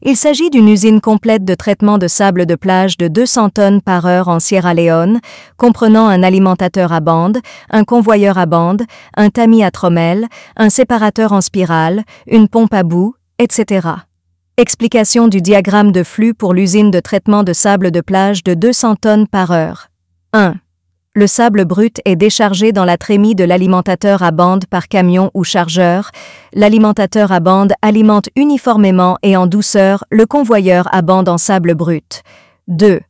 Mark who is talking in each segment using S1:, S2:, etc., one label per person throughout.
S1: Il s'agit d'une usine complète de traitement de sable de plage de 200 tonnes par heure en Sierra Leone, comprenant un alimentateur à bande, un convoyeur à bande, un tamis à trommelle, un séparateur en spirale, une pompe à bout, etc. Explication du diagramme de flux pour l'usine de traitement de sable de plage de 200 tonnes par heure. 1. Le sable brut est déchargé dans la trémie de l'alimentateur à bande par camion ou chargeur. L'alimentateur à bande alimente uniformément et en douceur le convoyeur à bande en sable brut. 2.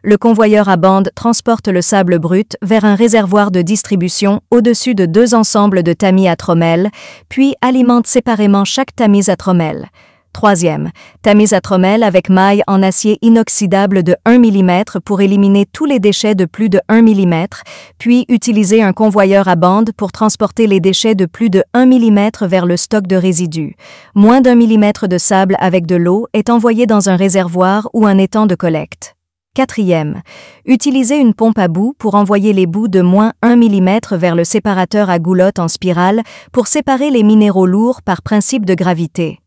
S1: Le convoyeur à bande transporte le sable brut vers un réservoir de distribution au-dessus de 2 ensembles de tamis à trommelle, puis alimente séparément chaque tamise à trommelle. 3e, tamise à trommelle avec maille en acier inoxydable de 1 mm pour éliminer tous les déchets de plus de 1 mm, puis utiliser un convoyeur à bande pour transporter les déchets de plus de 1 mm vers le stock de résidus. Moins d'1 mm de sable avec de l'eau est envoyé dans un réservoir ou un étang de collecte. 4e, utiliser une pompe à bout pour envoyer les bouts de moins 1 mm vers le séparateur à goulotte en spirale pour séparer les minéraux lourds par principe de gravité.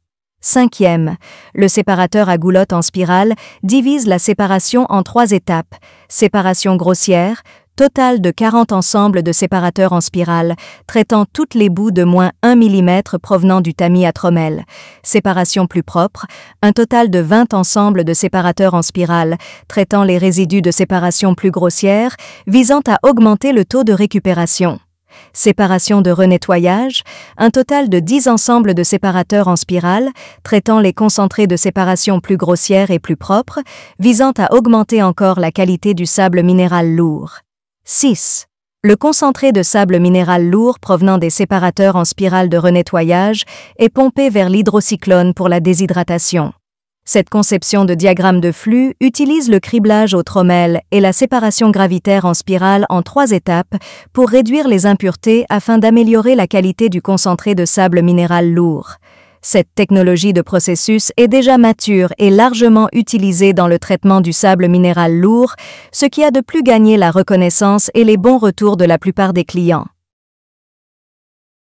S1: 5e, le séparateur à goulotte en spirale divise la séparation en 3 étapes. Séparation grossière, total de 40 ensembles de séparateurs en spirale, traitant toutes les bouts de moins 1 mm provenant du tamis à trommelle. Séparation plus propre, un total de 20 ensembles de séparateurs en spirale, traitant les résidus de séparation plus grossière, visant à augmenter le taux de récupération. Séparation de renettoyage, un total de 10 ensembles de séparateurs en spirale, traitant les concentrés de séparation plus grossières et plus propres, visant à augmenter encore la qualité du sable minéral lourd. 6. Le concentré de sable minéral lourd provenant des séparateurs en spirale de renettoyage est pompé vers l'hydrocyclone pour la déshydratation. Cette conception de diagramme de flux utilise le criblage au trommel et la séparation gravitaire en spirale en 3 étapes pour réduire les impuretés afin d'améliorer la qualité du concentré de sable minéral lourd. Cette technologie de processus est déjà mature et largement utilisée dans le traitement du sable minéral lourd, ce qui a de plus gagné la reconnaissance et les bons retours de la plupart des clients.